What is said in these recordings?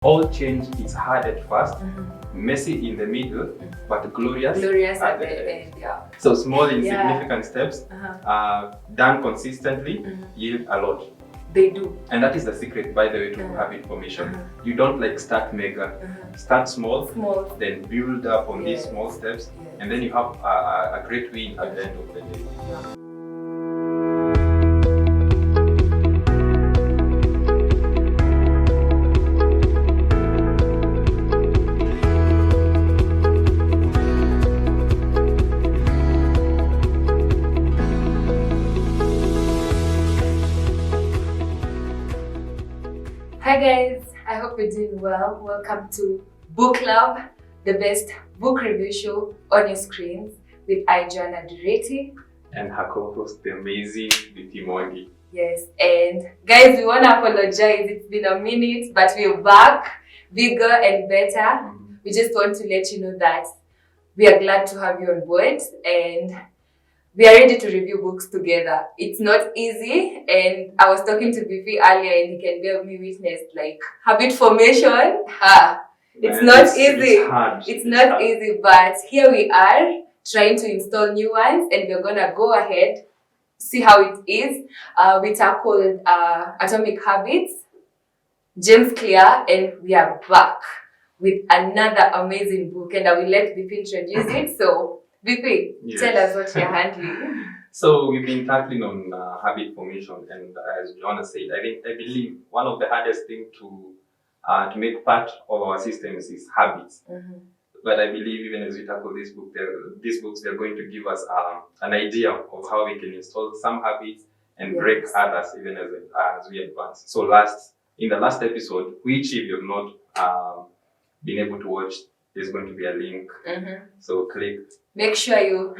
All change is hard at first, messy in the middle, but glorious at the end. Yeah. So small insignificant steps done consistently yield a lot. They do. And that is the secret, by the way, to habit formation. You don't like start mega. Start small, then build up on these small steps, and then you have a great win at the end of the day. Yeah. Hi guys, I hope you're doing well. Welcome to BookLab, the best book review show on your screens with Joanna Dureti and her co-host, the amazing Biti Mongi. Yes, and guys, we want to apologize. It's been a minute, but we're back, bigger and better. We just want to let you know that we are glad to have you on board and we are ready to review books together. It's not easy, and I was talking to Bifi earlier and he can bear me witness, like habit formation. It's not easy. It's not easy, but here we are trying to install new ones and we're gonna go ahead, see how it is. We tackled Atomic Habits, James Clear, and we are back with another amazing book, and I will let Bifi introduce it. So Bipi, tell us what you're handling. So we've been tackling on habit formation, and as Joanna said, I believe one of the hardest things to make part of our systems is habits. But I believe even as we tackle this book, these books they're going to give us an idea of how we can install some habits and break others even as we advance. So in the last episode, which if you've not been able to watch, there's going to be a link. So click. Make sure you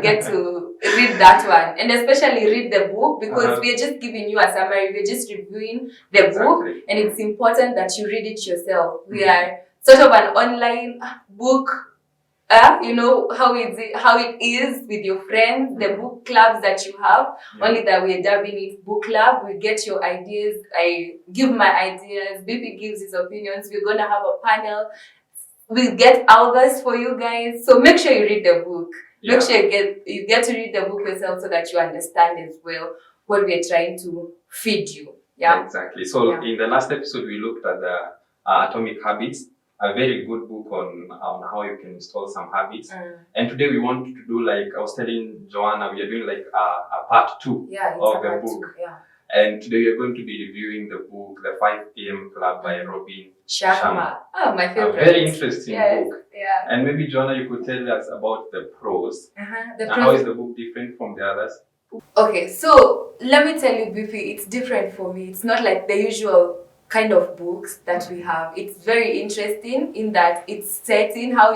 get to read that one, and especially read the book, because we're just giving you a summary. We're just reviewing the book, and it's important that you read it yourself. We are sort of an online book. You know how it is with your friends, the book clubs that you have. Only that we're dubbing it BookLab. We get your ideas. I give my ideas. BP gives his opinions. We're gonna have a panel. We'll get algos for you guys. So make sure you read the book. Make sure you get to read the book yourself so that you understand as well what we're trying to feed you. Yeah. Exactly. So in the last episode, we looked at the Atomic Habits, a very good book on how you can install some habits. And today we want to do, like I was telling Joanna, we are doing like a part 2 of the book. And today we are going to be reviewing the book, The 5 PM Club by Robin Sharma. Oh, my favorite. A very interesting book. Yeah. And maybe, Joanna, you could tell us about the prose. How is the book different from the others? Okay, so let me tell you, Bifi, it's different for me. It's not like the usual kind of books that we have. It's very interesting in that it's setting how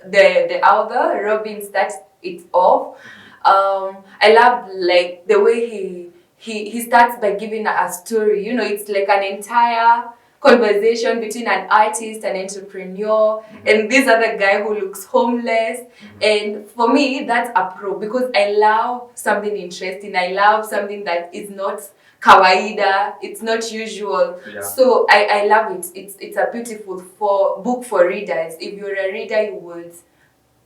the author, Robin, starts it off. I love like the way he starts by giving a story. You know, it's like an entire conversation between an artist, an entrepreneur, and this other guy who looks homeless. And for me, that's a pro, because I love something interesting. I love something that is not kawaida, it's not usual. So I love it. It's a beautiful book for readers. If you're a reader, you would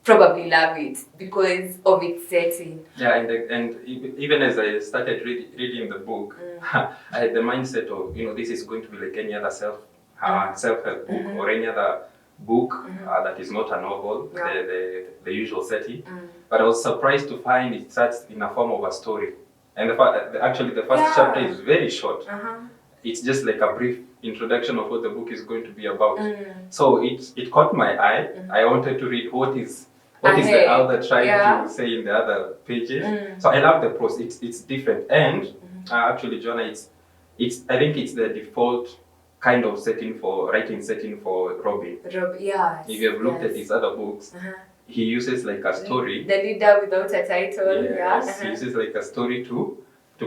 probably love it because of its setting. Yeah, and even as I started reading the book, I had the mindset of, this is going to be like any other self-help book or any other book that is not a novel, the usual setting. But I was surprised to find it starts in a form of a story. And actually the first chapter is very short. It's just like a brief introduction of what the book is going to be about. So it caught my eye. I wanted to read what is the author trying to say in the other pages. So I love the prose. It's different, and actually, Joanna, I think it's the default kind of writing setting for Robin. If you have looked at his other books, he uses like a story. The leader without a title. Yes, he uses like a story to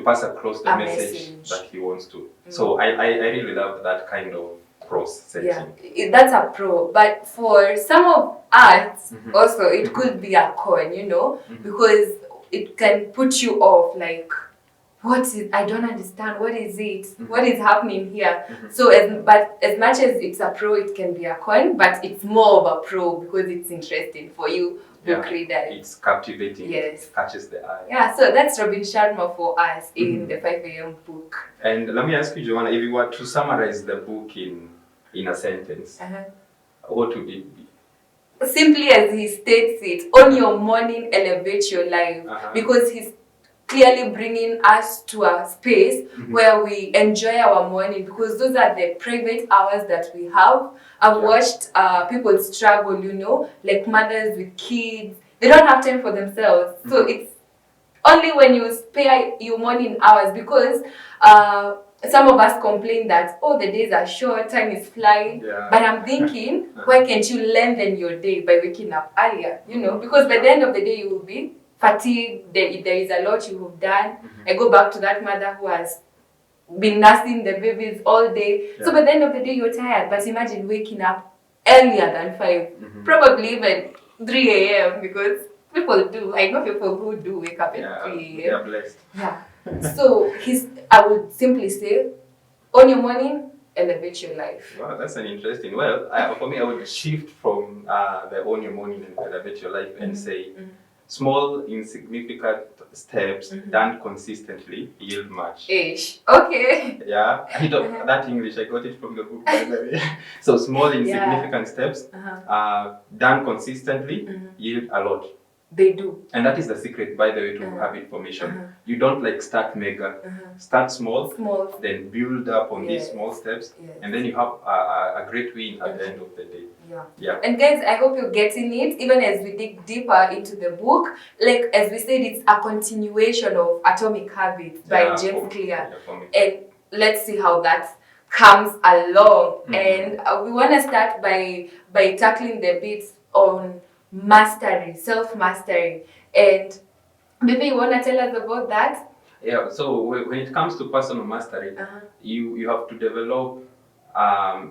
pass across the message that he wants to. So I really love that kind of prose setting. Yeah, that's a pro. But for some of us, also, it could be a con, because it can put you off, like, I don't understand, what is it? What is happening here? So as much as it's a pro, it can be a con, but it's more of a pro because it's interesting for you, book reader. It's captivating. Yes. It catches the eye. Yeah, so that's Robin Sharma for us in the 5 a.m. book. And let me ask you, Joanna, if you were to summarize the book in a sentence, what would it be? Simply as he states it, on your morning, elevate your life. Because he's clearly bringing us to a space where we enjoy our morning, because those are the private hours that we have. I've watched people struggle, you know, like mothers with kids. They don't have time for themselves. So it's only when you spare your morning hours, because some of us complain that, oh, the days are short, time is flying. But I'm thinking, why can't you lengthen your day by waking up earlier? You know, because by the end of the day, you will be fatigued. There is a lot you have done. I go back to that mother who has been nursing the babies all day. So by the end of the day, you're tired. But imagine waking up earlier than 5, probably even 3 a.m. because people do. I know people who do wake up at 3 a.m. They are blessed. Yeah. So I would simply say, on your morning, elevate your life. Wow, that's an interesting. Well, for me, I would shift from the on your morning and elevate your life and say, small, insignificant steps done consistently yield much. Okay. Yeah, that English, I got it from the book, by the way. So small, insignificant steps done consistently yield a lot. They do. And that is the secret, by the way, to habit formation. You don't like start mega. Start small, then build up on these small steps, and then you have a great win at the end of the day. Yeah. And guys, I hope you're getting it, even as we dig deeper into the book. Like, as we said, it's a continuation of Atomic Habits by James Clear. And let's see how that comes along. And we want to start by tackling the bits on mastery, self-mastery. And maybe you want to tell us about that? Yeah, so when it comes to personal mastery, you have to develop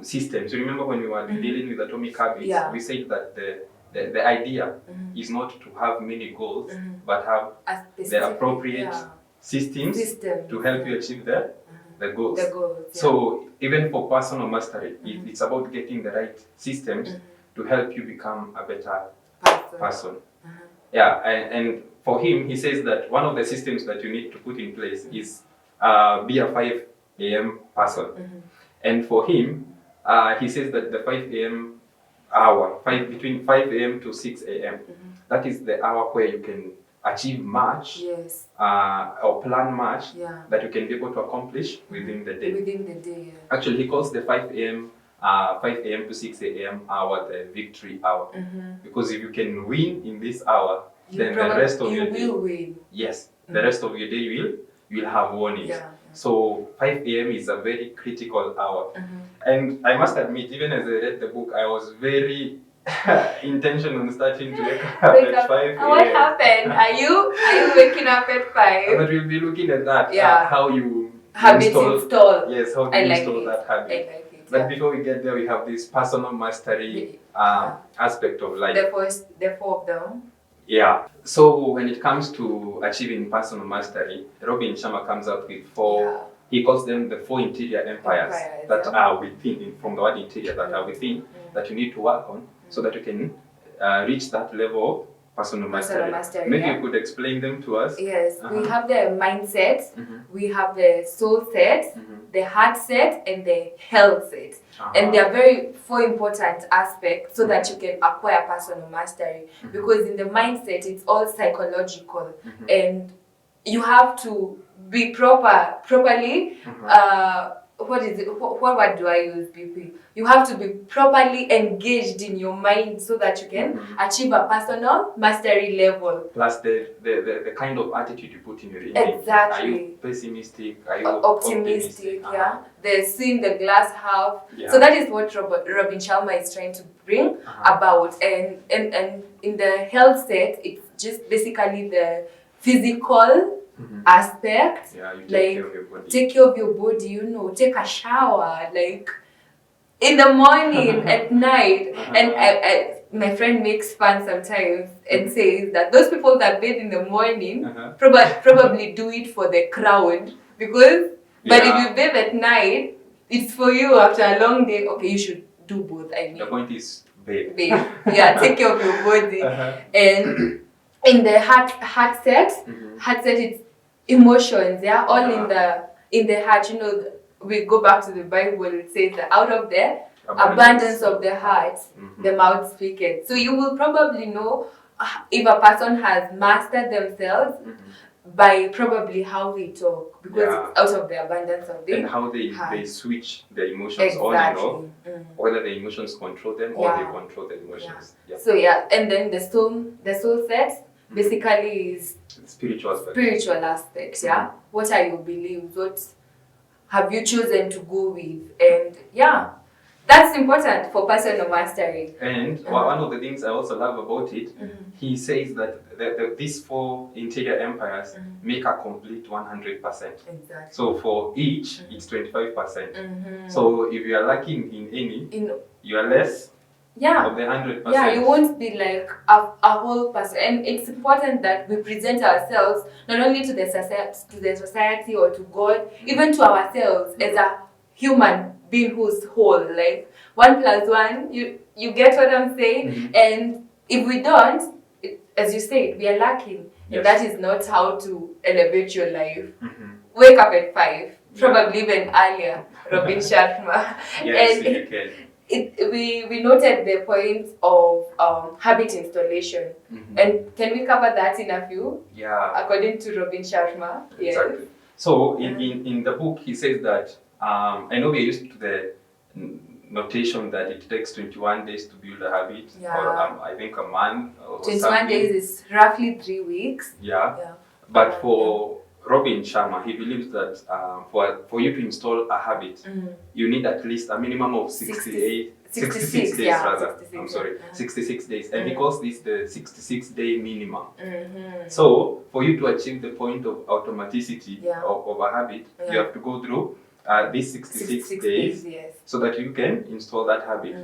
systems. You remember when we were dealing with Atomic Habits, we said that the idea is not to have many goals, but have the appropriate systems to help you achieve the goals. So even for personal mastery, it's about getting the right systems to help you become a better person. Yeah, and for him, he says that one of the systems that you need to put in place is be a 5 a.m. person. And for him, he says that the 5 a.m. hour, between 5 a.m. to 6 a.m., that is the hour where you can achieve much or plan much that you can be able to accomplish within the day. Actually, he calls the 5 a.m. 5 a.m. to 6 a.m. hour the victory hour. Because if you can win in this hour, then the rest of your day, the rest of your day you will have won it. So 5 a.m. is a very critical hour. And I must admit, even as I read the book, I was very intentional on starting to wake up at 5 a.m. What happened? Are you waking up at 5? But we'll be looking at that, how you install. Yes, how you install that habit. But before we get there, we have this personal mastery aspect of life. The four of them. Yeah. So when it comes to achieving personal mastery, Robin Sharma comes up with 4. He calls them the 4 interior empires that are within, from the word interior, that are within, that you need to work on, so that you can reach that level of personal mastery. Maybe you could explain them to us. Yes, we have the mindset, we have the soul set, the heart set, and the health set. And they are very 4 important aspects so that you can acquire personal mastery. Because in the mindset, it's all psychological, and you have to be properly. What is it? What word do I use, BP? You have to be properly engaged in your mind so that you can achieve a personal mastery level. Plus the kind of attitude you put in your image. Exactly. Are you pessimistic? Are you optimistic? The seeing the glass half. So that is what Robin Sharma is trying to bring about. And in the health set, it's just basically the physical aspect, take care of your body, you know, take a shower, like in the morning, at night, and my friend makes fun sometimes and says that those people that bathe in the morning probably do it for the crowd because, but if you bathe at night, it's for you after a long day. Okay, you should do both. I mean, the point is bathe. Yeah, take care of your body. And in the heart set, it's emotions. Yeah, all in the heart. You know, we go back to the Bible. It says that out of the abundance of the heart, the mouth speaketh. So you will probably know if a person has mastered themselves by probably how they talk, because it's out of the abundance of the and how they switch their emotions on and off, whether the emotions control them or they control the emotions. So and then the soul set basically is spiritual aspects. What are your beliefs? What have you chosen to go with? And that's important for personal mastery. And one of the things I also love about it, he says that these 4 interior empires make a complete 100%. Exactly. So for each, it's 25%. So if you are lacking in any, you are less of the 100%. Yeah, you won't be like a whole person. And it's important that we present ourselves not only to the society or to God, even to ourselves as a human being who's whole. Like 1 + 1, you get what I'm saying? And if we don't, as you said, we are lacking. And that is not how to elevate your life. Wake up at 5, probably even earlier, Robin Sharma. Yes, and you can. We noted the point of habit installation. And can we cover that in a few? Yeah. According to Robin Sharma. Exactly. So in the book, he says that, I know we're used to the notation that it takes 21 days to build a habit, or I think a month. Or 21 something. days is roughly 3 weeks. But for Robin Sharma, he believes that for you to install a habit, you need at least a minimum of 66 days rather. 66 days. And he calls this the 66-day minimum. So for you to achieve the point of automaticity of a habit, you have to go through these 66 days so that you can install that habit.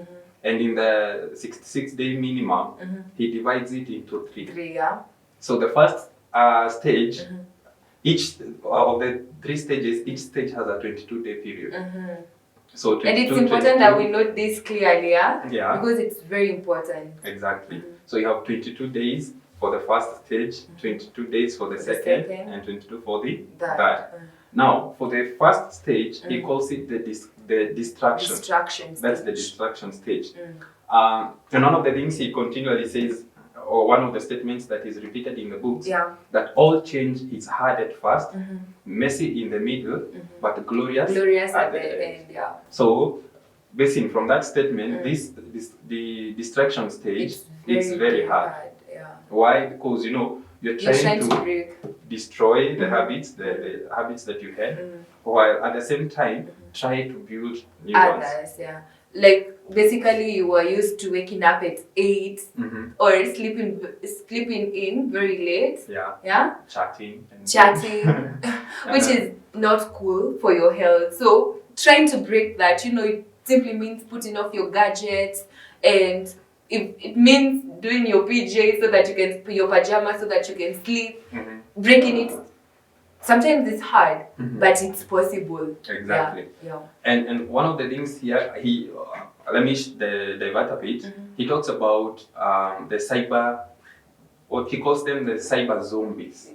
And in the 66-day minimum, he divides it into 3. So the first stage, each of the 3 stages, each stage has a 22-day period. So and it's important that we note this clearly, because it's very important. Exactly. So you have 22 days for the first stage, 22 days for the second, and 22 for the third. Now, for the first stage, he calls it the distraction. That's the distraction stage. And one of the things he continually says, or one of the statements that is repeated in the books, that all change is hard at first, messy in the middle, but glorious at the end. So, basing from that statement, the distraction stage is very hard. Why? Because you're trying to destroy the habits, the habits that you had, while at the same time try to build new ones. Like basically you were used to waking up at 8 or sleeping in very late. Chatting, which is not cool for your health. So trying to break that, it simply means putting off your gadgets, and it means doing your PJs so that you can your pajamas so that you can sleep. Breaking it, sometimes it's hard, but it's possible. Exactly. And one of the things here, let me divert a bit. He talks about the cyber, what he calls them, the cyber zombies.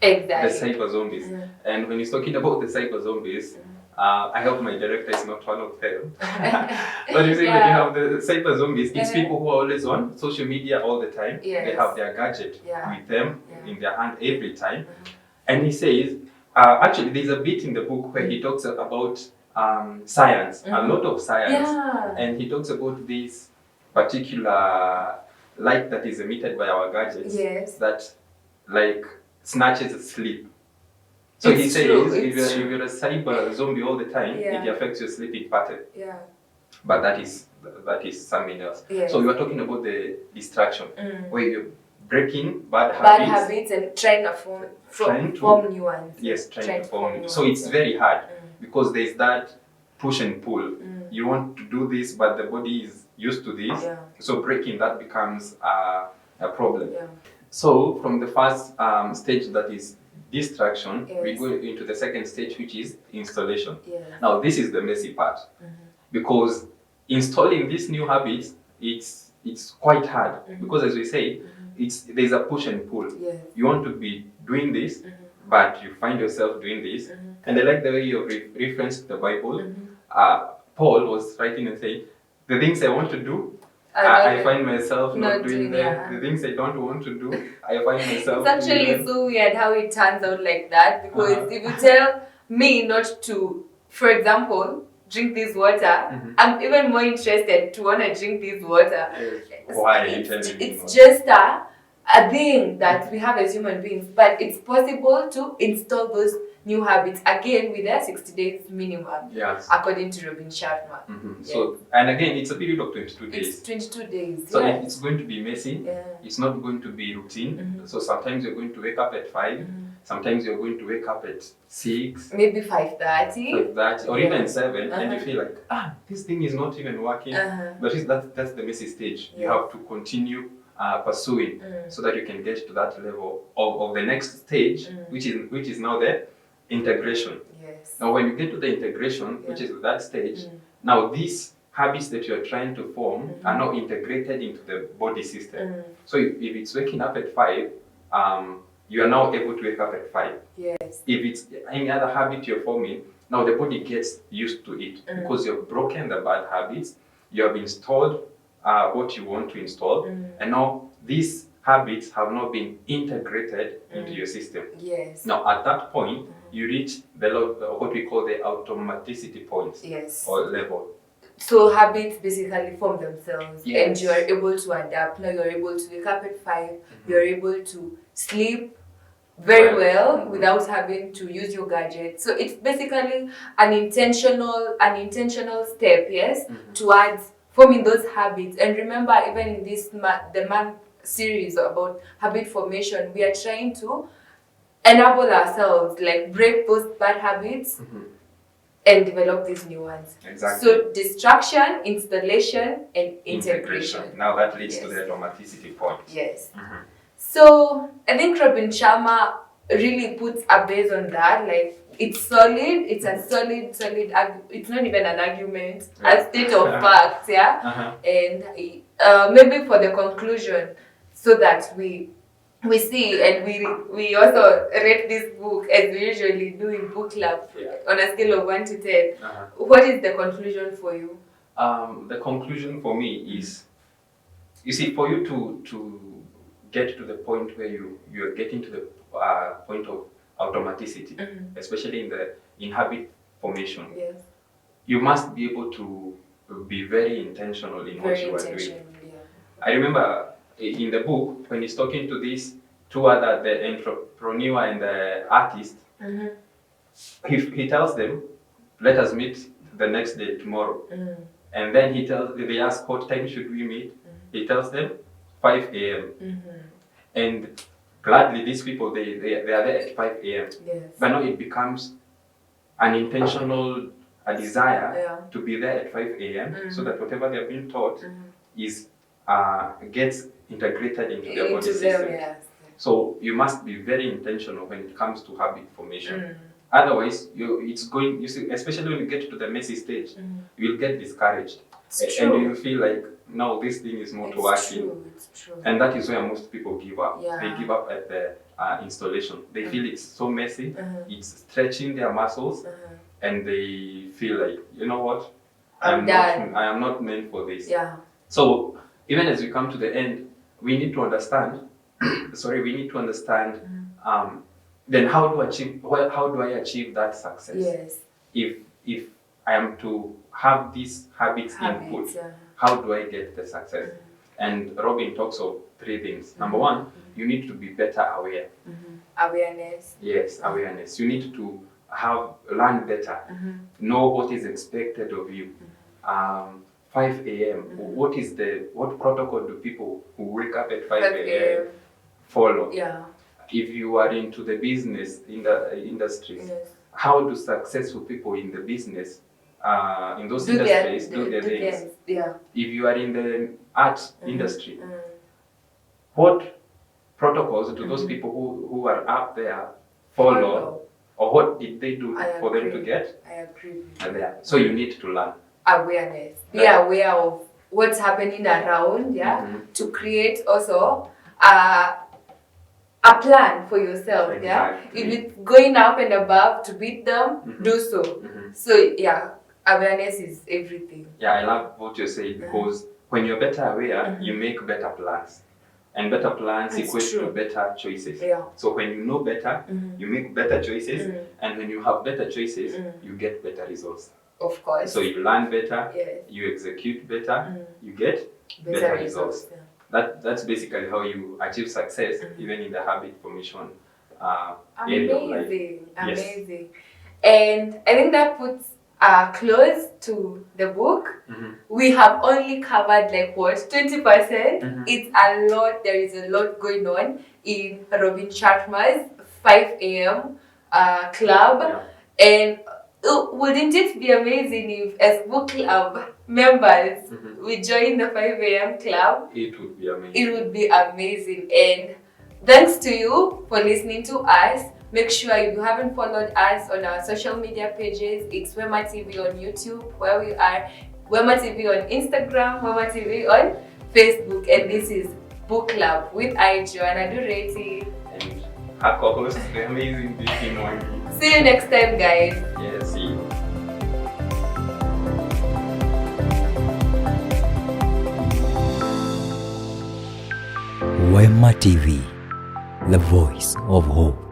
Exactly. The cyber zombies. And when he's talking about the cyber zombies, I hope my director is not one of them. But you see, when you have the cyber zombies, it's people who are always on social media all the time. They have their gadget with them in their hand every time. And he says, actually, there's a bit in the book where he talks about science, a lot of science. And he talks about this particular light that is emitted by our gadgets that snatches sleep. So he says, if you're a cyber zombie all the time, it affects your sleeping pattern. But that is something else. So we are talking about the distraction, where you're breaking bad habits and trying to form new ones. Yes, trying to form new. So it's very hard because there's that push and pull. You want to do this, but the body is used to this. Yeah. So breaking that becomes a problem. Yeah. So from the first stage, that is distraction, Yes. we go into the second stage, which is installation. Yes. Now this is the messy part, because installing these new habits, it's quite hard, because as we say, there's a push and pull. Yes. You want to be doing this, but you find yourself doing this. And I like the way you referenced the Bible. Paul was writing and saying, the things I want to do, I find myself not doing them. Yeah. The things I don't want to do, I find myself It's actually doing them. so weird how it turns out like that, because if you tell me not to, for example, drink this water, I'm even more interested to want to drink this water. Why are you telling me It's just a thing that we have as human beings, but it's possible to install those new habits again with a 60 days minimum, Yes. according to Robin Sharma. Yes. So, and again, it's a period of 22 days. It's 22 days. So yes. it's going to be messy. Yeah. It's not going to be routine. So sometimes you're going to wake up at 5. Sometimes you're going to wake up at 6. Maybe 5:30. 5:30 or even 7, and you Uh-huh. feel like, this thing is not even working. But that's the messy stage. You Yeah. have to continue pursuing so that you can get to that level of the next stage, which is now the integration. Yes. Now, when you get to the integration, which is that stage, now these habits that you're trying to form are now integrated into the body system. So if it's waking up at 5, you are now able to wake up at 5. Yes. If it's any other habit you're forming, now the body gets used to it because you've broken the bad habits, you have installed what you want to install, and now these habits have now been integrated into your system. Yes. Now, at that point, you reach what we call the automaticity point. Yes. Or level. So habits basically form themselves, Yes. and you are able to adapt. Now you're able to wake up at 5. You're able to sleep very well without having to use your gadget. So it's basically an intentional step, yes, towards forming those habits. And remember, even in this the month series about habit formation, we are trying to enable ourselves, like break those bad habits and develop these new ones. Exactly. So distraction, installation, and integration. Now that leads to Yes. the automaticity point. Yes. So I think Robin Sharma really puts a base on that. Like, it's solid. It's a solid. It's not even an argument. A state of fact. Yeah. And maybe for the conclusion, so that we see, and we also rate this book as we usually do in BookLab on a scale of 1 to 10. What is the conclusion for you? The conclusion for me is, you see, for you to get to the point where you're getting to the point of automaticity, especially in habit formation, Yes. you must be able to be very intentional in what you are doing. Yeah. I remember in the book, when he's talking to these two other, the entrepreneur and the artist, he tells them, let us meet the next day, tomorrow. And then they ask, what time should we meet? He tells them 5 a.m. And gladly, these people, they are there at 5 a.m. Yes. But now it becomes an intentional desire to be there at 5 a.m. so that whatever they have been taught gets integrated into their body system. Yes. So you must be very intentional when it comes to habit formation. Otherwise, you see, especially when you get to the messy stage, you'll get discouraged. And you feel like, no, this thing is not working. It's true. And that is where most people give up. Yeah. They give up at the installation. They feel it's so messy, it's stretching their muscles, and they feel like, you know what, I am not meant for this. Yeah. So even as we come to the end, we need to understand. Then how do I achieve that success? Yes. If I am to have these habits input, how do I get the success? And Robin talks of 3 things. Number 1, you need to be better aware. Awareness. Yes, awareness. You need to learn better, know what is expected of you. 5 a.m. What protocol do people who wake up at 5 a.m. follow? Yeah. If you are into the business industries, how do successful people in the business in those industries do their things. Yeah. If you are in the arts industry, what protocols do those people who are up there follow? Or what did they do for them to get? I agree. So you need to learn. Awareness. Be aware of what's happening around, to create also a plan for yourself, Exactly. If it's going up and above to beat them, do so. So awareness is everything. Yeah, I love what you say, because when you're better aware, you make better plans. And better plans equate to better choices. Yeah. So when you know better, you make better choices. And when you have better choices, you get better results. Of course. So you learn better, yes. you execute better, you get better results. That's basically how you achieve success, even in the habit formation area of life. Amazing. And I think that puts close to the book. We have only covered 20%. It's a lot. There is a lot going on in Robin Sharma's 5 a.m. Club. And wouldn't it be amazing if, as BookLab members, we join the 5 a.m. club? It would be amazing. It would be amazing. And thanks to you for listening to us. Make sure if you haven't followed us on our social media pages, it's Wema TV on YouTube, where we are, Wema TV on Instagram, Wema TV on Facebook. And this is BookLab with I, Joanna Dureti. And our co-host, the amazing Vicky Mwangi. See you next time, guys. Yeah, see you. Wema TV, the voice of hope.